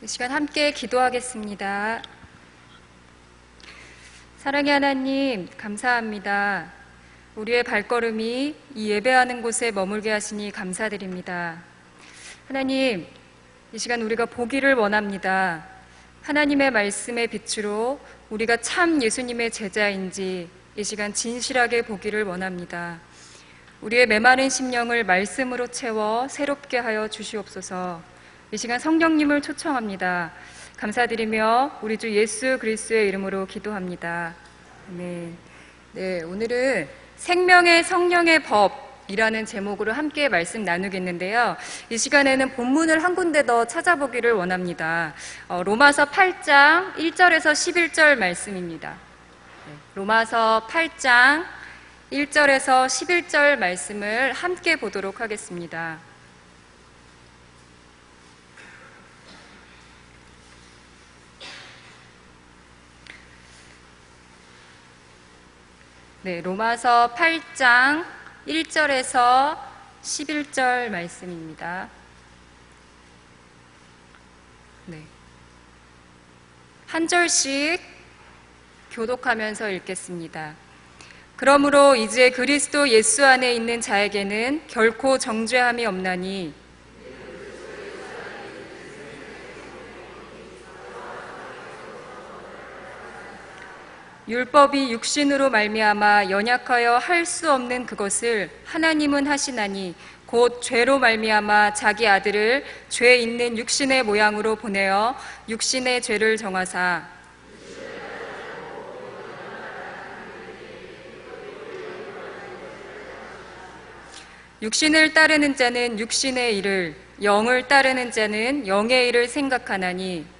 이 시간 함께 기도하겠습니다. 사랑의 하나님, 감사합니다. 우리의 발걸음이 이 예배하는 곳에 머물게 하시니 감사드립니다. 하나님, 이 시간 우리가 보기를 원합니다. 하나님의 말씀의 빛으로 우리가 참 예수님의 제자인지 이 시간 진실하게 보기를 원합니다. 우리의 메마른 심령을 말씀으로 채워 새롭게 하여 주시옵소서. 이 시간 성령님을 초청합니다. 감사드리며 우리 주 예수 그리스도의 이름으로 기도합니다. 네, 오늘은 생명의 성령의 법이라는 제목으로 함께 말씀 나누겠는데요. 이 시간에는 본문을 한 군데 더 찾아보기를 원합니다. 로마서 8장 1절에서 11절 말씀입니다. 로마서 8장 1절에서 11절 말씀을 함께 보도록 하겠습니다. 네, 로마서 8장 1절에서 11절 말씀입니다. 네. 한 절씩 교독하면서 읽겠습니다. 그러므로 이제 그리스도 예수 안에 있는 자에게는 결코 정죄함이 없나니 율법이 육신으로 말미암아 연약하여 할 수 없는 그것을 하나님은 하시나니 곧 죄로 말미암아 자기 아들을 죄 있는 육신의 모양으로 보내어 육신의 죄를 정하사 육신을 따르는 자는 육신의 일을, 영을 따르는 자는 영의 일을 생각하나니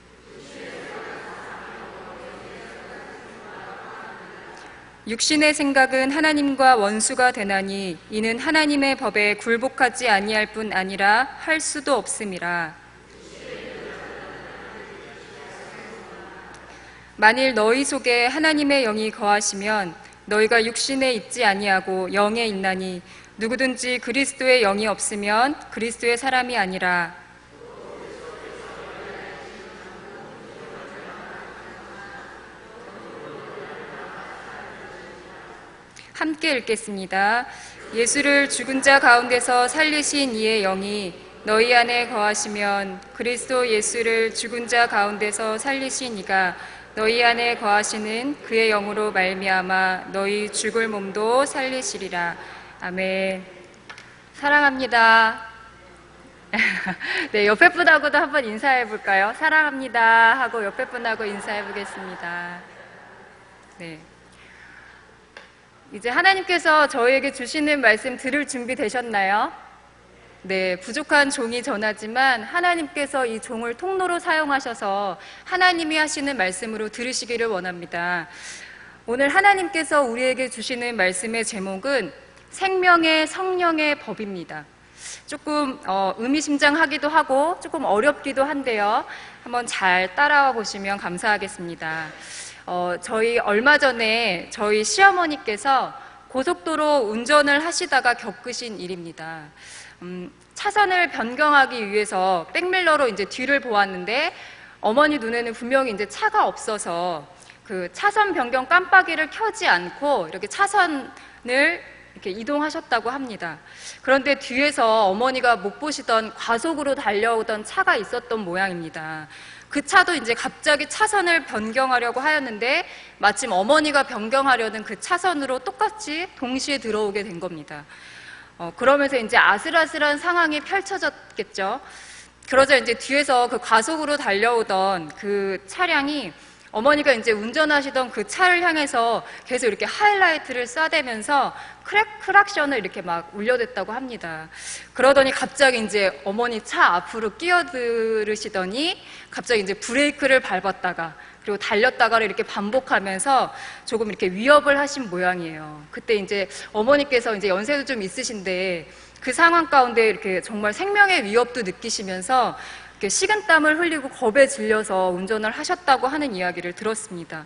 육신의 생각은 하나님과 원수가 되나니 이는 하나님의 법에 굴복하지 아니할 뿐 아니라 할 수도 없음이라. 만일 너희 속에 하나님의 영이 거하시면 너희가 육신에 있지 아니하고 영에 있나니 누구든지 그리스도의 영이 없으면 그리스도의 사람이 아니라. 함께 읽겠습니다. 예수를 죽은 자 가운데서 살리신 이의 영이 너희 안에 거하시면 그리스도 예수를 죽은 자 가운데서 살리신 이가 너희 안에 거하시는 그의 영으로 말미암아 너희 죽을 몸도 살리시리라. 아멘. 사랑합니다. 네, 옆에 분하고도 한번 인사해 볼까요? 사랑합니다 하고 옆에 분하고 인사해 보겠습니다. 네. 이제 하나님께서 저희에게 주시는 말씀 들을 준비 되셨나요? 네, 부족한 종이 전하지만 하나님께서 이 종을 통로로 사용하셔서 하나님이 하시는 말씀으로 들으시기를 원합니다. 오늘 하나님께서 우리에게 주시는 말씀의 제목은 생명의 성령의 법입니다. 조금 의미심장하기도 하고 조금 어렵기도 한데요. 한번 잘 따라와 보시면 감사하겠습니다. 저희 얼마 전에 저희 시어머니께서 고속도로 운전을 하시다가 겪으신 일입니다. 차선을 변경하기 위해서 백밀러로 이제 뒤를 보았는데 어머니 눈에는 분명히 이제 차가 없어서 그 차선 변경 깜빡이를 켜지 않고 이렇게 차선을 이렇게 이동하셨다고 합니다. 그런데 뒤에서 어머니가 못 보시던 과속으로 달려오던 차가 있었던 모양입니다. 그 차도 이제 갑자기 차선을 변경하려고 하였는데 마침 어머니가 변경하려는 그 차선으로 똑같이 동시에 들어오게 된 겁니다. 그러면서 이제 아슬아슬한 상황이 펼쳐졌겠죠. 그러자 이제 뒤에서 그 과속으로 달려오던 그 차량이 어머니가 이제 운전하시던 그 차를 향해서 계속 이렇게 하이라이트를 쏴대면서 크락션을 이렇게 막 울려댔다고 합니다. 그러더니 갑자기 이제 어머니 차 앞으로 끼어들으시더니 갑자기 이제 브레이크를 밟았다가 그리고 달렸다가를 이렇게 반복하면서 조금 이렇게 위협을 하신 모양이에요. 그때 이제 어머니께서 이제 연세도 좀 있으신데 그 상황 가운데 이렇게 정말 생명의 위협도 느끼시면서 이렇게 식은땀을 흘리고 겁에 질려서 운전을 하셨다고 하는 이야기를 들었습니다.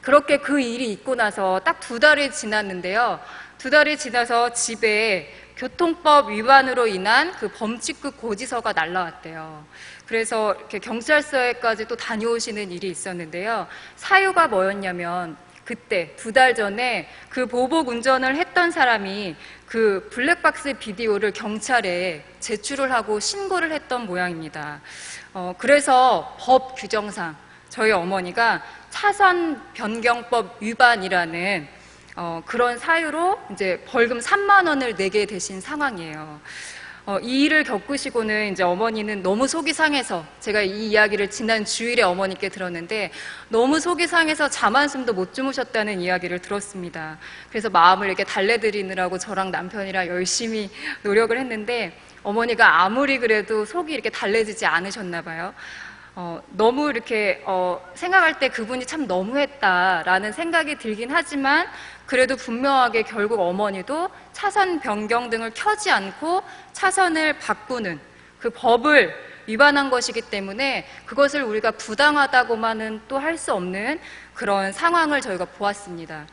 그렇게 그 일이 있고 나서 딱 2달이 지났는데요. 2달이 지나서 집에 교통법 위반으로 인한 그 범칙급 고지서가 날라왔대요. 그래서 이렇게 경찰서에까지 또 다녀오시는 일이 있었는데요. 사유가 뭐였냐면 그때 2달 전에 그 보복 운전을 했던 사람이 그 블랙박스 비디오를 경찰에 제출을 하고 신고를 했던 모양입니다. 그래서 법 규정상 저희 어머니가 차선 변경법 위반이라는 그런 사유로 이제 벌금 3만 원을 내게 되신 상황이에요. 이 일을 겪으시고는 이제 어머니는 너무 속이 상해서, 제가 이 이야기를 지난 주일에 어머니께 들었는데 너무 속이 상해서 잠 한숨도 못 주무셨다는 이야기를 들었습니다. 그래서 마음을 이렇게 달래드리느라고 저랑 남편이랑 열심히 노력을 했는데 어머니가 아무리 그래도 속이 이렇게 달래지지 않으셨나 봐요. 너무 이렇게 생각할 때 그분이 참 너무했다라는 생각이 들긴 하지만 그래도 분명하게 결국 어머니도 차선 변경 등을 켜지 않고 차선을 바꾸는 그 법을 위반한 것이기 때문에 그것을 우리가 부당하다고만은 또 할 수 없는 그런 상황을 저희가 보았습니다.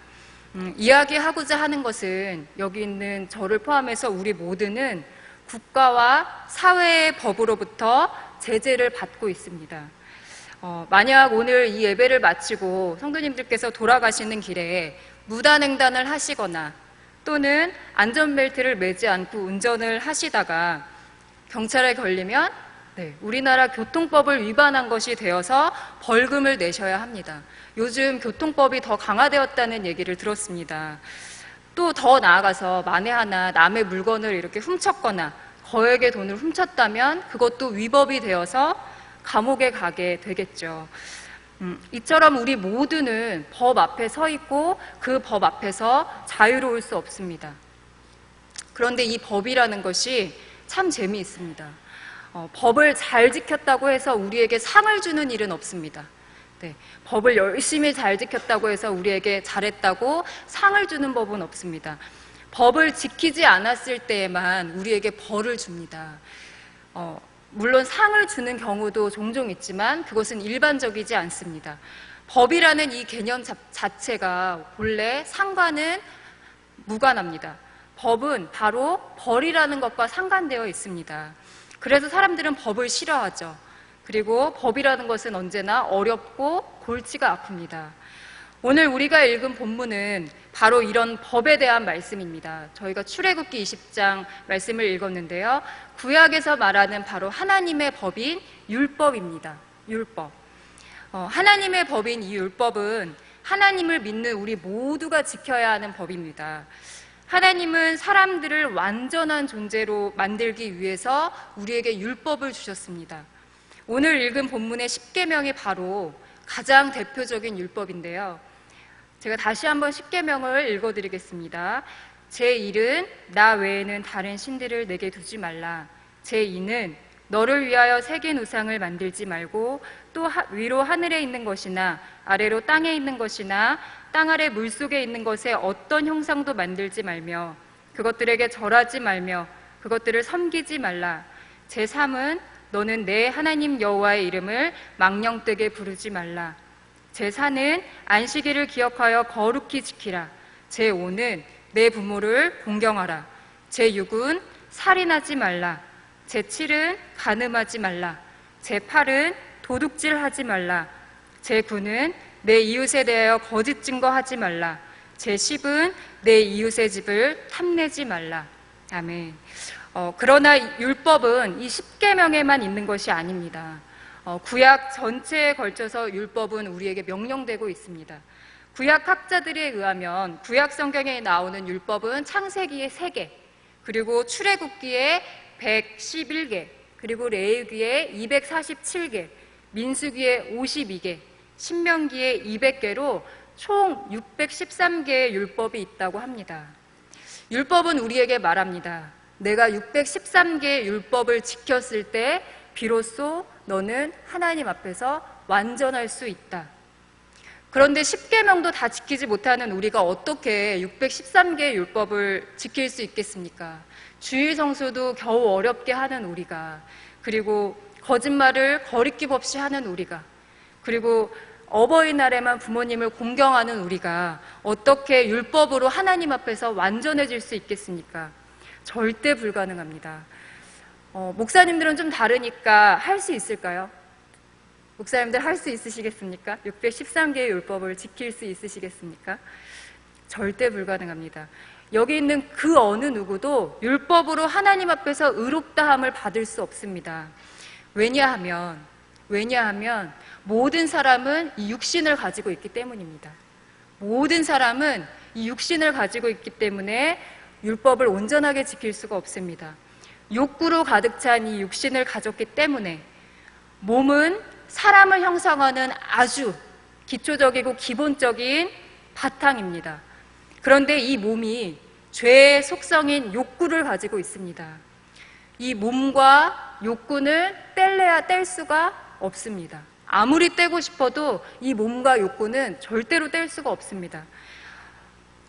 이야기하고자 하는 것은 여기 있는 저를 포함해서 우리 모두는 국가와 사회의 법으로부터 제재를 받고 있습니다. 만약 오늘 이 예배를 마치고 성도님들께서 돌아가시는 길에 무단횡단을 하시거나 또는 안전벨트를 매지 않고 운전을 하시다가 경찰에 걸리면 우리나라 교통법을 위반한 것이 되어서 벌금을 내셔야 합니다. 요즘 교통법이 더 강화되었다는 얘기를 들었습니다. 또 더 나아가서 만에 하나 남의 물건을 이렇게 훔쳤거나 거액의 돈을 훔쳤다면 그것도 위법이 되어서 감옥에 가게 되겠죠. 이처럼 우리 모두는 법 앞에 서 있고 그 법 앞에서 자유로울 수 없습니다. 그런데 이 법이라는 것이 참 재미있습니다. 법을 잘 지켰다고 해서 우리에게 상을 주는 일은 없습니다. 법을 열심히 잘 지켰다고 해서 우리에게 잘했다고 상을 주는 법은 없습니다. 법을 지키지 않았을 때에만 우리에게 벌을 줍니다. 물론 상을 주는 경우도 종종 있지만 그것은 일반적이지 않습니다. 법이라는 이 개념 자체가 본래 상과는 무관합니다. 법은 바로 벌이라는 것과 상관되어 있습니다. 그래서 사람들은 법을 싫어하죠. 그리고 법이라는 것은 언제나 어렵고 골치가 아픕니다. 오늘 우리가 읽은 본문은 바로 이런 법에 대한 말씀입니다. 저희가 출애굽기 20장 말씀을 읽었는데요. 구약에서 말하는 바로 하나님의 법인 율법입니다. 율법. 하나님의 법인 이 율법은 하나님을 믿는 우리 모두가 지켜야 하는 법입니다. 하나님은 사람들을 완전한 존재로 만들기 위해서 우리에게 율법을 주셨습니다. 오늘 읽은 본문의 십계명이 바로 가장 대표적인 율법인데요. 제가 다시 한번 십계명을 읽어드리겠습니다. 제1은 나 외에는 다른 신들을 내게 두지 말라. 제2는 너를 위하여 새긴 우상을 만들지 말고 또 위로 하늘에 있는 것이나 아래로 땅에 있는 것이나 땅 아래 물속에 있는 것에 어떤 형상도 만들지 말며 그것들에게 절하지 말며 그것들을 섬기지 말라. 제3은 너는 내 하나님 여호와의 이름을 망령되게 부르지 말라. 제4는 안식일을 기억하여 거룩히 지키라. 제5는 내 부모를 공경하라. 제6은 살인하지 말라. 제7은 간음하지 말라. 제8은 도둑질하지 말라. 제9는 내 이웃에 대하여 거짓 증거하지 말라. 제10은 내 이웃의 집을 탐내지 말라. 아멘. 그러나 율법은 이 십계명에만 있는 것이 아닙니다. 구약 전체에 걸쳐서 율법은 우리에게 명령되고 있습니다. 구약 학자들에 의하면 구약 성경에 나오는 율법은 창세기의 3개, 그리고 출애굽기의 111개, 그리고 레위기의 247개, 민수기의 52개, 신명기의 200개로 총 613개의 율법이 있다고 합니다. 율법은 우리에게 말합니다. 내가 613개의 율법을 지켰을 때 비로소 너는 하나님 앞에서 완전할 수 있다. 그런데 십계명도 다 지키지 못하는 우리가 어떻게 613개의 율법을 지킬 수 있겠습니까? 주일 성수도 겨우 어렵게 하는 우리가, 그리고 거짓말을 거리낌 없이 하는 우리가, 그리고 어버이날에만 부모님을 공경하는 우리가 어떻게 율법으로 하나님 앞에서 완전해질 수 있겠습니까? 절대 불가능합니다. 목사님들은 좀 다르니까 할 수 있을까요? 목사님들 할 수 있으시겠습니까? 613개의 율법을 지킬 수 있으시겠습니까? 절대 불가능합니다. 여기 있는 그 어느 누구도 율법으로 하나님 앞에서 의롭다함을 받을 수 없습니다. 왜냐하면 모든 사람은 이 육신을 가지고 있기 때문입니다. 모든 사람은 이 육신을 가지고 있기 때문에 율법을 온전하게 지킬 수가 없습니다. 욕구로 가득 찬 이 육신을 가졌기 때문에 몸은 사람을 형성하는 아주 기초적이고 기본적인 바탕입니다. 그런데 이 몸이 죄의 속성인 욕구를 가지고 있습니다. 이 몸과 욕구는 뗄래야 뗄 수가 없습니다. 아무리 떼고 싶어도 이 몸과 욕구는 절대로 뗄 수가 없습니다.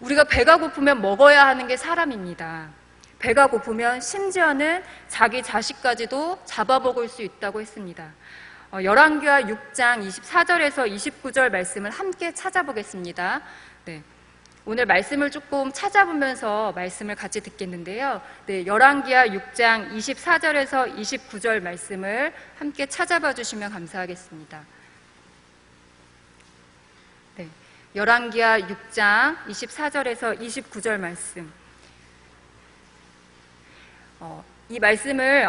우리가 배가 고프면 먹어야 하는 게 사람입니다. 배가 고프면 심지어는 자기 자식까지도 잡아먹을 수 있다고 했습니다. 열왕기하 6장 24절에서 29절 말씀을 함께 찾아보겠습니다. 네. 오늘 말씀을 조금 찾아보면서 말씀을 같이 듣겠는데요. 네, 열왕기하 6장 24절에서 29절 말씀을 함께 찾아봐 주시면 감사하겠습니다. 네, 열왕기하 6장 24절에서 29절 말씀. 이 말씀을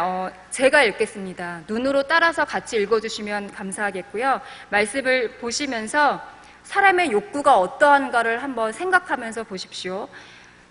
제가 읽겠습니다. 눈으로 따라서 같이 읽어주시면 감사하겠고요. 말씀을 보시면서 사람의 욕구가 어떠한가를 한번 생각하면서 보십시오.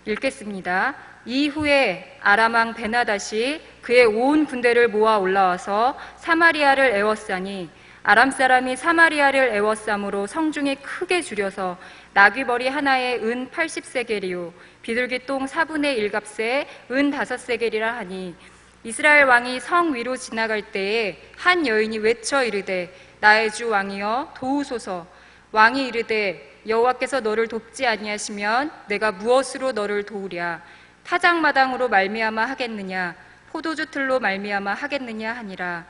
읽겠습니다. 이후에 아람 왕 베나닷이 그의 온 군대를 모아 올라와서 사마리아를 에워싸니 아람 사람이 사마리아를 에워싸므로 성중이 크게 줄여서 나귀머리 하나에 은 80세겔이요 비둘기 똥 4분의 1값에 은 5세겔이라 하니 이스라엘 왕이 성 위로 지나갈 때에 한 여인이 외쳐 이르되 나의 주 왕이여 도우소서. 왕이 이르되 여호와께서 너를 돕지 아니하시면 내가 무엇으로 너를 도우랴. 타작마당으로 말미암아 하겠느냐 포도주 틀로 말미암아 하겠느냐 하니라.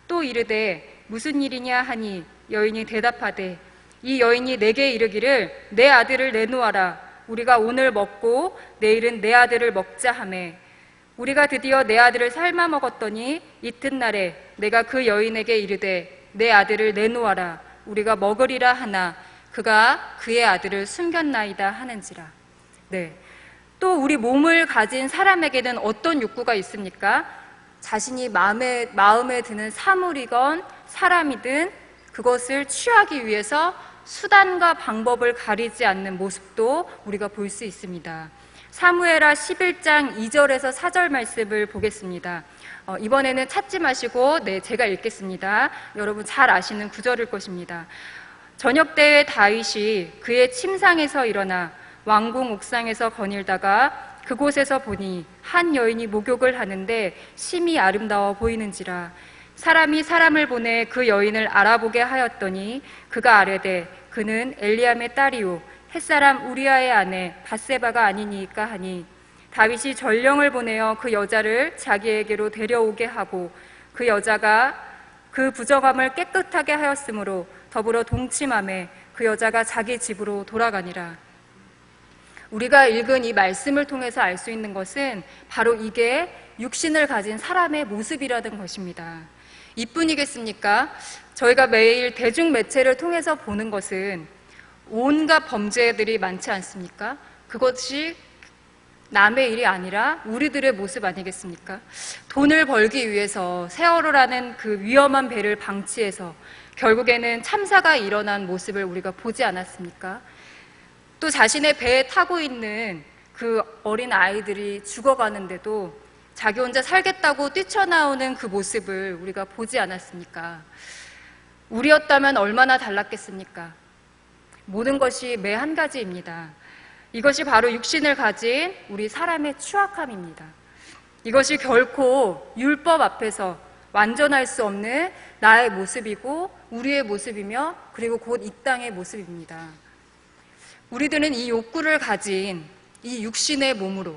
또 이르되 무슨 일이냐 하니 여인이 대답하되 이 여인이 내게 이르기를 내 아들을 내놓아라. 우리가 오늘 먹고 내일은 내 아들을 먹자 하매 우리가 드디어 내 아들을 삶아 먹었더니 이튿날에 내가 그 여인에게 이르되 내 아들을 내놓아라. 우리가 먹으리라 하나 그가 그의 아들을 숨겼나이다 하는지라. 네. 또 우리 몸을 가진 사람에게는 어떤 욕구가 있습니까? 자신이 마음에 드는 사물이건 사람이든 그것을 취하기 위해서 수단과 방법을 가리지 않는 모습도 우리가 볼 수 있습니다. 사무엘하 11장 2절에서 4절 말씀을 보겠습니다. 이번에는 찾지 마시고 제가 읽겠습니다. 여러분 잘 아시는 구절일 것입니다. 저녁 때에 다윗이 그의 침상에서 일어나 왕궁 옥상에서 거닐다가 그곳에서 보니 한 여인이 목욕을 하는데 심히 아름다워 보이는지라. 사람이 사람을 보내 그 여인을 알아보게 하였더니 그가 아뢰되 그는 엘리암의 딸이요 햇사람 우리아의 아내 밧세바가 아니니까 하니 다윗이 전령을 보내어 그 여자를 자기에게로 데려오게 하고 그 여자가 그 부정함을 깨끗하게 하였으므로 더불어 동침하매 그 여자가 자기 집으로 돌아가니라. 우리가 읽은 이 말씀을 통해서 알 수 있는 것은 바로 이게 육신을 가진 사람의 모습이라는 것입니다. 이뿐이겠습니까? 저희가 매일 대중매체를 통해서 보는 것은 온갖 범죄들이 많지 않습니까? 그것이 남의 일이 아니라 우리들의 모습 아니겠습니까? 돈을 벌기 위해서 세월호라는 그 위험한 배를 방치해서 결국에는 참사가 일어난 모습을 우리가 보지 않았습니까? 또 자신의 배에 타고 있는 그 어린 아이들이 죽어가는데도 자기 혼자 살겠다고 뛰쳐나오는 그 모습을 우리가 보지 않았습니까? 우리였다면 얼마나 달랐겠습니까? 모든 것이 매 한 가지입니다. 이것이 바로 육신을 가진 우리 사람의 추악함입니다. 이것이 결코 율법 앞에서 완전할 수 없는 나의 모습이고 우리의 모습이며 그리고 곧 이 땅의 모습입니다. 우리들은 이 욕구를 가진 이 육신의 몸으로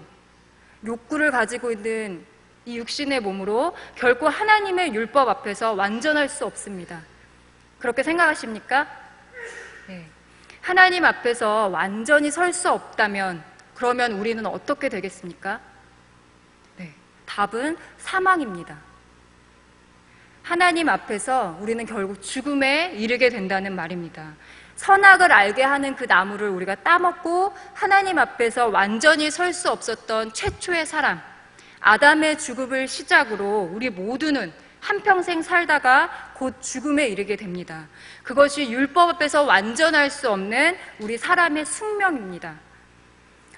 욕구를 가지고 있는 이 육신의 몸으로 결코 하나님의 율법 앞에서 완전할 수 없습니다. 그렇게 생각하십니까? 네. 하나님 앞에서 완전히 설 수 없다면 그러면 우리는 어떻게 되겠습니까? 답은 사망입니다. 하나님 앞에서 우리는 결국 죽음에 이르게 된다는 말입니다. 선악을 알게 하는 그 나무를 우리가 따먹고 하나님 앞에서 완전히 설 수 없었던 최초의 사람, 아담의 죽음을 시작으로 우리 모두는 한평생 살다가 곧 죽음에 이르게 됩니다. 그것이 율법 앞에서 완전할 수 없는 우리 사람의 숙명입니다.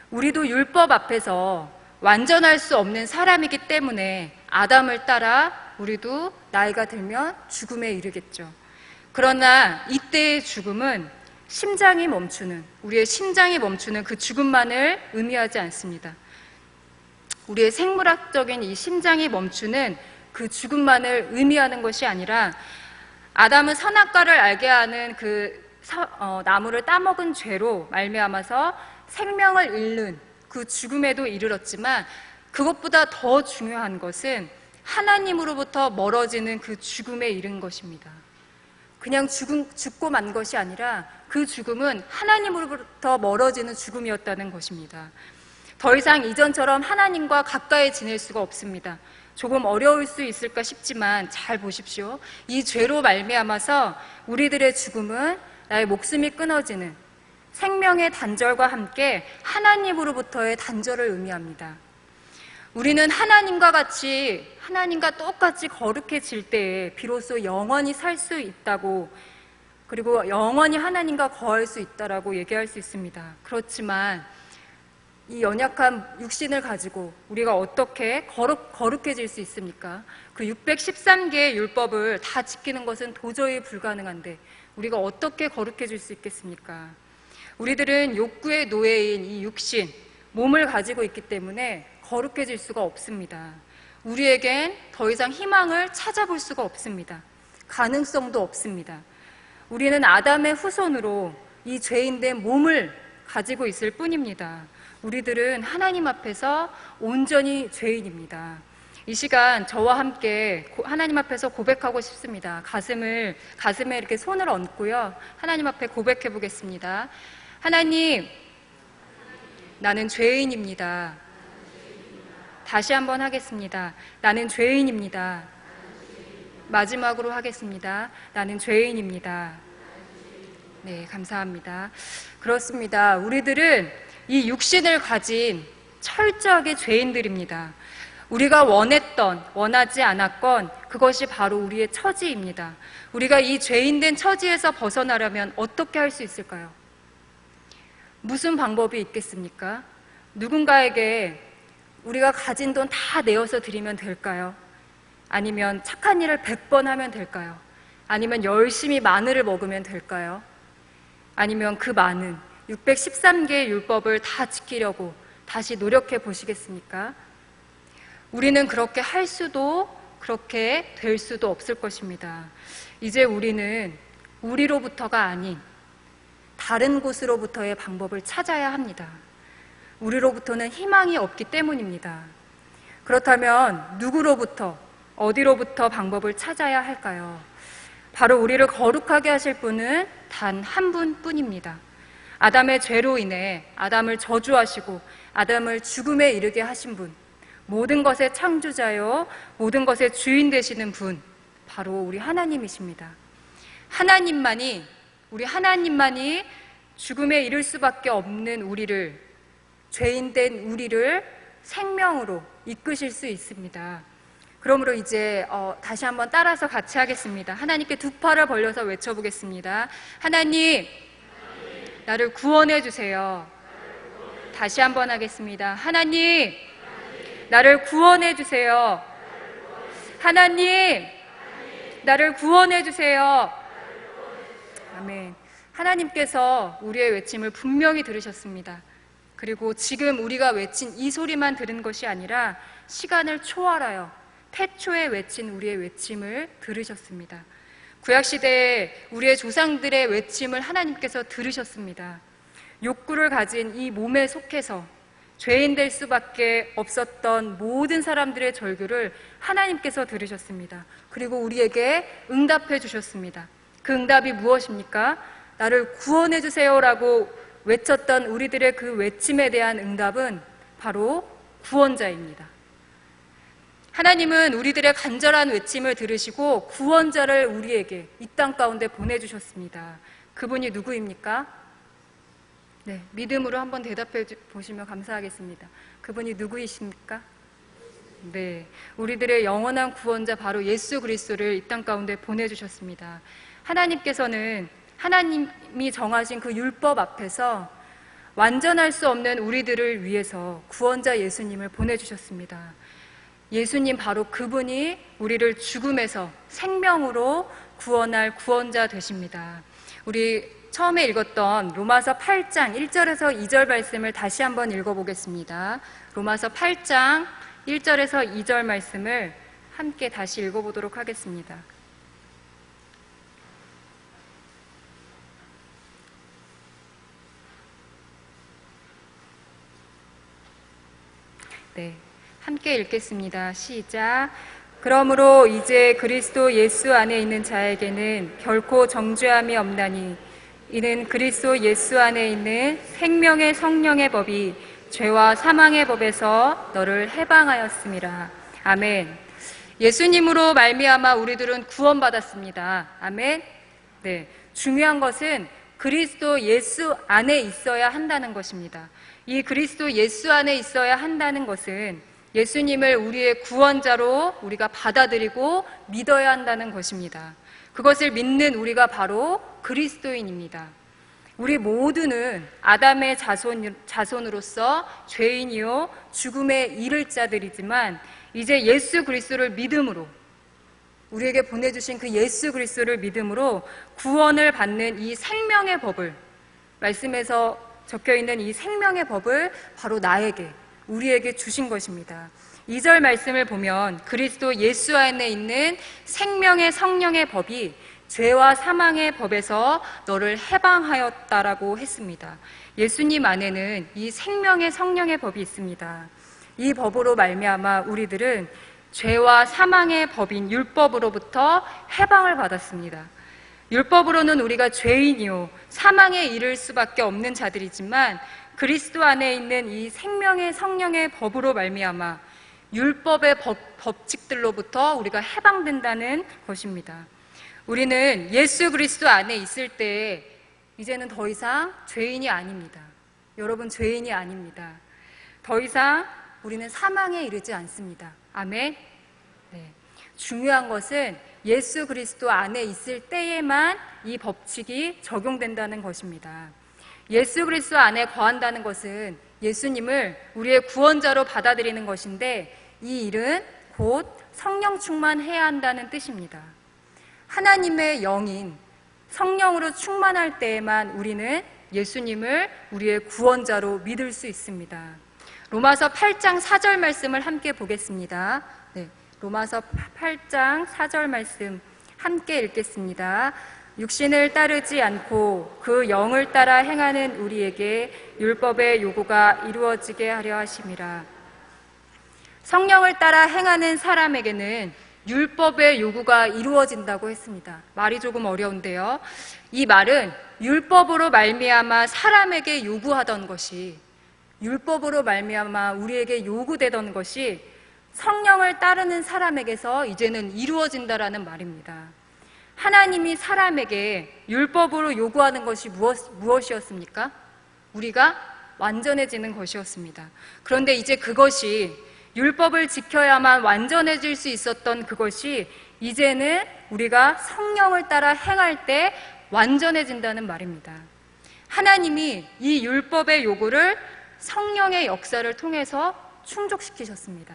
우리도 율법 앞에서 완전할 수 없는 사람이기 때문에 아담을 따라 우리도 나이가 들면 죽음에 이르겠죠. 그러나 이때의 죽음은 심장이 멈추는, 우리의 심장이 멈추는 그 죽음만을 의미하지 않습니다. 우리의 생물학적인 이 심장이 멈추는 그 죽음만을 의미하는 것이 아니라 아담은 선악과를 알게 하는 나무를 따먹은 죄로 말미암아서 생명을 잃는 그 죽음에도 이르렀지만 그것보다 더 중요한 것은 하나님으로부터 멀어지는 그 죽음에 이른 것입니다. 그냥 죽고 만 것이 아니라 그 죽음은 하나님으로부터 멀어지는 죽음이었다는 것입니다. 더 이상 이전처럼 하나님과 가까이 지낼 수가 없습니다. 조금 어려울 수 있을까 싶지만 잘 보십시오. 이 죄로 말미암아서 우리들의 죽음은 나의 목숨이 끊어지는 생명의 단절과 함께 하나님으로부터의 단절을 의미합니다. 우리는 하나님과 똑같이 거룩해질 때에 비로소 영원히 살 수 있다고, 그리고 영원히 하나님과 거할 수 있다라고 얘기할 수 있습니다. 그렇지만 이 연약한 육신을 가지고 우리가 어떻게 거룩해질 수 있습니까? 그 613개의 율법을 다 지키는 것은 도저히 불가능한데 우리가 어떻게 거룩해질 수 있겠습니까? 우리들은 욕구의 노예인 이 육신, 몸을 가지고 있기 때문에 거룩해질 수가 없습니다. 우리에겐 더 이상 희망을 찾아볼 수가 없습니다. 가능성도 없습니다. 우리는 아담의 후손으로 이 죄인된 몸을 가지고 있을 뿐입니다. 우리들은 하나님 앞에서 온전히 죄인입니다. 이 시간 저와 함께 하나님 앞에서 고백하고 싶습니다. 가슴에 이렇게 손을 얹고요. 하나님 앞에 고백해 보겠습니다. 하나님, 나는 죄인입니다. 다시 한번 하겠습니다. 나는 죄인입니다. 마지막으로 하겠습니다. 나는 죄인입니다. 네, 감사합니다. 그렇습니다. 우리들은 이 육신을 가진 철저하게 죄인들입니다. 우리가 원하지 않았건 그것이 바로 우리의 처지입니다. 우리가 이 죄인된 처지에서 벗어나려면 어떻게 할 수 있을까요? 무슨 방법이 있겠습니까? 누군가에게 우리가 가진 돈 다 내어서 드리면 될까요? 아니면 착한 일을 100번 하면 될까요? 아니면 열심히 마늘을 먹으면 될까요? 아니면 그 많은 613개의 율법을 다 지키려고 다시 노력해 보시겠습니까? 우리는 그렇게 할 수도 그렇게 될 수도 없을 것입니다. 이제 우리는 우리로부터가 아닌 다른 곳으로부터의 방법을 찾아야 합니다. 우리로부터는 희망이 없기 때문입니다. 그렇다면 누구로부터, 어디로부터 방법을 찾아야 할까요? 바로 우리를 거룩하게 하실 분은 단 한 분뿐입니다. 아담의 죄로 인해 아담을 저주하시고 아담을 죽음에 이르게 하신 분, 모든 것의 창조자요, 모든 것의 주인 되시는 분, 바로 우리 하나님이십니다. 우리 하나님만이 죽음에 이를 수밖에 없는 우리를, 죄인된 우리를 생명으로 이끄실 수 있습니다. 그러므로 이제 다시 한번 따라서 같이 하겠습니다. 하나님께 두 팔을 벌려서 외쳐보겠습니다. 하나님, 나를 구원해 주세요. 다시 한번 하겠습니다. 하나님, 나를 구원해 주세요. 하나님, 나를 구원해 주세요. 아멘. 하나님께서 우리의 외침을 분명히 들으셨습니다. 그리고 지금 우리가 외친 이 소리만 들은 것이 아니라 시간을 초월하여 태초에 외친 우리의 외침을 들으셨습니다. 구약시대에 우리의 조상들의 외침을 하나님께서 들으셨습니다. 욕구를 가진 이 몸에 속해서 죄인 될 수밖에 없었던 모든 사람들의 절규를 하나님께서 들으셨습니다. 그리고 우리에게 응답해 주셨습니다. 그 응답이 무엇입니까? 나를 구원해 주세요라고 외쳤던 우리들의 그 외침에 대한 응답은 바로 구원자입니다. 하나님은 우리들의 간절한 외침을 들으시고 구원자를 우리에게 이 땅 가운데 보내주셨습니다. 그분이 누구입니까? 네, 믿음으로 한번 대답해 보시면 감사하겠습니다. 그분이 누구이십니까? 네, 우리들의 영원한 구원자 바로 예수 그리스도를 이 땅 가운데 보내주셨습니다. 하나님께서는 하나님이 정하신 그 율법 앞에서 완전할 수 없는 우리들을 위해서 구원자 예수님을 보내주셨습니다. 예수님 바로 그분이 우리를 죽음에서 생명으로 구원할 구원자 되십니다. 우리 처음에 읽었던 로마서 8장 1절에서 2절 말씀을 다시 한번 읽어보겠습니다. 로마서 8장 1절에서 2절 말씀을 함께 다시 읽어보도록 하겠습니다. 네, 함께 읽겠습니다. 시작. 그러므로 이제 그리스도 예수 안에 있는 자에게는 결코 정죄함이 없나니 이는 그리스도 예수 안에 있는 생명의 성령의 법이 죄와 사망의 법에서 너를 해방하였음이라. 아멘. 예수님으로 말미암아 우리들은 구원받았습니다. 아멘. 네, 중요한 것은 그리스도 예수 안에 있어야 한다는 것입니다. 이 그리스도 예수 안에 있어야 한다는 것은 예수님을 우리의 구원자로 우리가 받아들이고 믿어야 한다는 것입니다. 그것을 믿는 우리가 바로 그리스도인입니다. 우리 모두는 아담의 자손으로서 죄인이요 죽음에 이를 자들이지만 이제 예수 그리스도를 믿음으로 우리에게 보내주신 그 예수 그리스도를 믿음으로 구원을 받는 이 생명의 법을, 말씀에서 적혀있는 이 생명의 법을 바로 나에게, 우리에게 주신 것입니다. 2절 말씀을 보면 그리스도 예수 안에 있는 생명의 성령의 법이 죄와 사망의 법에서 너를 해방하였다라고 했습니다. 예수님 안에는 이 생명의 성령의 법이 있습니다. 이 법으로 말미암아 우리들은 죄와 사망의 법인 율법으로부터 해방을 받았습니다. 율법으로는 우리가 죄인이요 사망에 이를 수밖에 없는 자들이지만 그리스도 안에 있는 이 생명의 성령의 법으로 말미암아 율법의 법칙들로부터 우리가 해방된다는 것입니다. 우리는 예수 그리스도 안에 있을 때 이제는 더 이상 죄인이 아닙니다. 여러분, 죄인이 아닙니다. 더 이상 우리는 사망에 이르지 않습니다. 아멘. 네. 중요한 것은 예수 그리스도 안에 있을 때에만 이 법칙이 적용된다는 것입니다. 예수 그리스도 안에 거한다는 것은 예수님을 우리의 구원자로 받아들이는 것인데 이 일은 곧 성령 충만해야 한다는 뜻입니다. 하나님의 영인 성령으로 충만할 때에만 우리는 예수님을 우리의 구원자로 믿을 수 있습니다. 로마서 8장 4절 말씀을 함께 보겠습니다. 네, 로마서 8장 4절 말씀 함께 읽겠습니다. 육신을 따르지 않고 그 영을 따라 행하는 우리에게 율법의 요구가 이루어지게 하려 하심이라. 성령을 따라 행하는 사람에게는 율법의 요구가 이루어진다고 했습니다. 말이 조금 어려운데요. 이 말은 율법으로 말미암아 사람에게 요구하던 것이, 율법으로 말미암아 우리에게 요구되던 것이 성령을 따르는 사람에게서 이제는 이루어진다라는 말입니다. 하나님이 사람에게 율법으로 요구하는 것이 무엇이었습니까? 우리가 완전해지는 것이었습니다. 그런데 이제 그것이, 율법을 지켜야만 완전해질 수 있었던 그것이 이제는 우리가 성령을 따라 행할 때 완전해진다는 말입니다. 하나님이 이 율법의 요구를 성령의 역사를 통해서 충족시키셨습니다.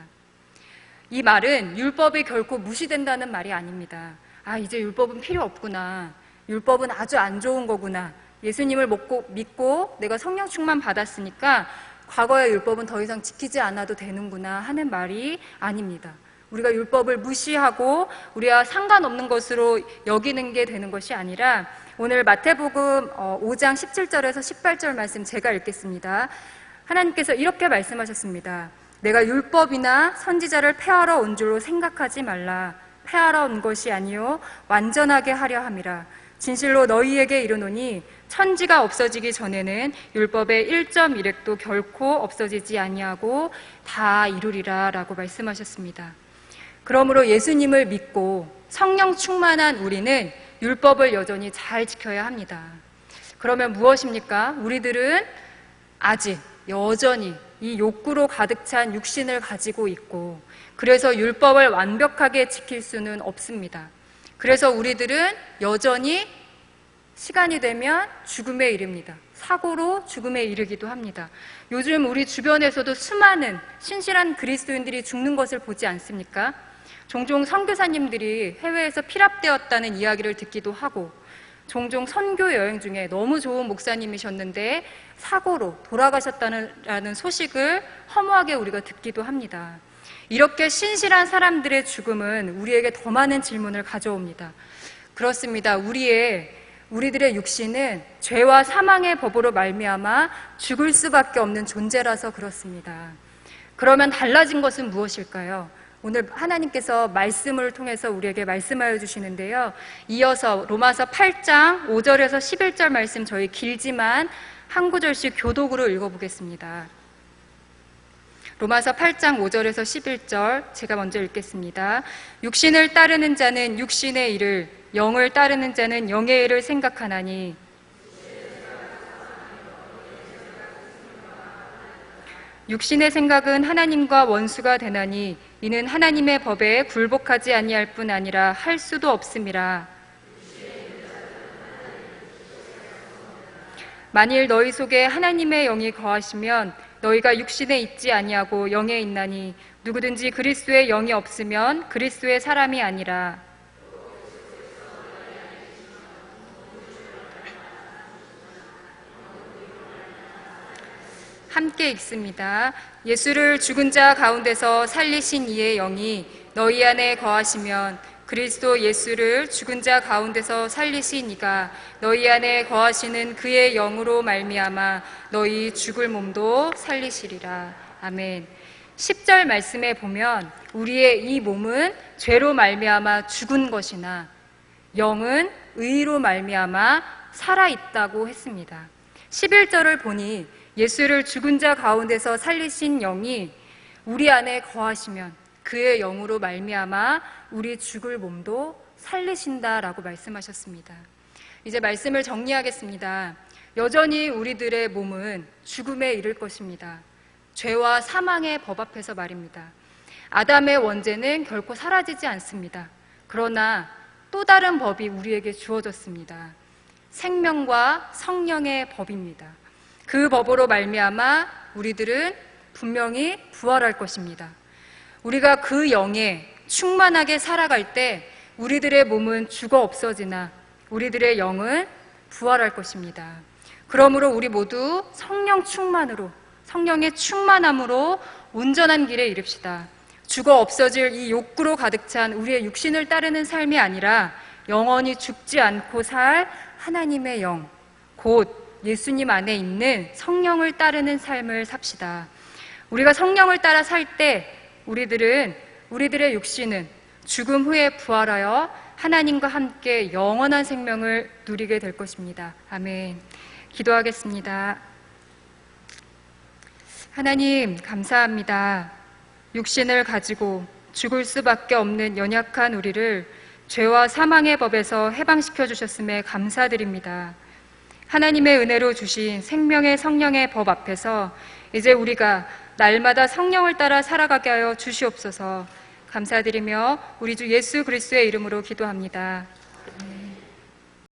이 말은 율법이 결코 무시된다는 말이 아닙니다. 아, 이제 율법은 필요 없구나. 율법은 아주 안 좋은 거구나. 예수님을 믿고 내가 성령 충만 받았으니까 과거의 율법은 더 이상 지키지 않아도 되는구나 하는 말이 아닙니다. 우리가 율법을 무시하고 우리와 상관없는 것으로 여기는 게 되는 것이 아니라 오늘 마태복음 5장 17절에서 18절 말씀 제가 읽겠습니다. 하나님께서 이렇게 말씀하셨습니다. 내가 율법이나 선지자를 폐하러 온 줄로 생각하지 말라. 폐하러 온 것이 아니요 완전하게 하려 함이라. 진실로 너희에게 이르노니 천지가 없어지기 전에는 율법의 1.1획도 결코 없어지지 아니하고 다 이루리라 라고 말씀하셨습니다. 그러므로 예수님을 믿고 성령 충만한 우리는 율법을 여전히 잘 지켜야 합니다. 그러면 무엇입니까? 우리들은 아직 여전히 이 욕구로 가득 찬 육신을 가지고 있고, 그래서 율법을 완벽하게 지킬 수는 없습니다. 그래서 우리들은 여전히 시간이 되면 죽음에 이릅니다. 사고로 죽음에 이르기도 합니다. 요즘 우리 주변에서도 수많은 신실한 그리스도인들이 죽는 것을 보지 않습니까? 종종 선교사님들이 해외에서 피랍되었다는 이야기를 듣기도 하고, 종종 선교 여행 중에 너무 좋은 목사님이셨는데 사고로 돌아가셨다는 소식을 허무하게 우리가 듣기도 합니다. 이렇게 신실한 사람들의 죽음은 우리에게 더 많은 질문을 가져옵니다. 그렇습니다. 우리들의 육신은 죄와 사망의 법으로 말미암아 죽을 수밖에 없는 존재라서 그렇습니다. 그러면 달라진 것은 무엇일까요? 오늘 하나님께서 말씀을 통해서 우리에게 말씀하여 주시는데요. 이어서 로마서 8장 5절에서 11절 말씀, 저희 길지만 한 구절씩 교독으로 읽어보겠습니다. 로마서 8장 5절에서 11절 제가 먼저 읽겠습니다. 육신을 따르는 자는 육신의 일을, 영을 따르는 자는 영의 일을 생각하나니 육신의 생각은 하나님과 원수가 되나니 이는 하나님의 법에 굴복하지 아니할 뿐 아니라 할 수도 없음이라. 만일 너희 속에 하나님의 영이 거하시면 너희가 육신에 있지 아니하고 영에 있나니 누구든지 그리스도의 영이 없으면 그리스도의 사람이 아니라. 함께 읽습니다. 예수를 죽은 자 가운데서 살리신 이의 영이 너희 안에 거하시면 그리스도 예수를 죽은 자 가운데서 살리신 이가 너희 안에 거하시는 그의 영으로 말미암아 너희 죽을 몸도 살리시리라. 아멘. 10절 말씀에 보면 우리의 이 몸은 죄로 말미암아 죽은 것이나 영은 의로 말미암아 살아있다고 했습니다. 11절을 보니 예수를 죽은 자 가운데서 살리신 영이 우리 안에 거하시면 그의 영으로 말미암아 우리 죽을 몸도 살리신다라고 말씀하셨습니다. 이제 말씀을 정리하겠습니다. 여전히 우리들의 몸은 죽음에 이를 것입니다. 죄와 사망의 법 앞에서 말입니다. 아담의 원죄는 결코 사라지지 않습니다. 그러나 또 다른 법이 우리에게 주어졌습니다. 생명과 성령의 법입니다. 그 법으로 말미암아 우리들은 분명히 부활할 것입니다. 우리가 그 영에 충만하게 살아갈 때 우리들의 몸은 죽어 없어지나 우리들의 영은 부활할 것입니다. 그러므로 우리 모두 성령 충만으로, 성령의 충만함으로 온전한 길에 이릅시다. 죽어 없어질 이 욕구로 가득 찬 우리의 육신을 따르는 삶이 아니라 영원히 죽지 않고 살 하나님의 영, 곧 예수님 안에 있는 성령을 따르는 삶을 삽시다. 우리가 성령을 따라 살 때 우리들의 육신은 죽음 후에 부활하여 하나님과 함께 영원한 생명을 누리게 될 것입니다. 아멘. 기도하겠습니다. 하나님, 감사합니다. 육신을 가지고 죽을 수밖에 없는 연약한 우리를 죄와 사망의 법에서 해방시켜 주셨음에 감사드립니다. 하나님의 은혜로 주신 생명의 성령의 법 앞에서 이제 우리가 날마다 성령을 따라 살아가게 하여 주시옵소서. 감사드리며 우리 주 예수 그리스도의 이름으로 기도합니다.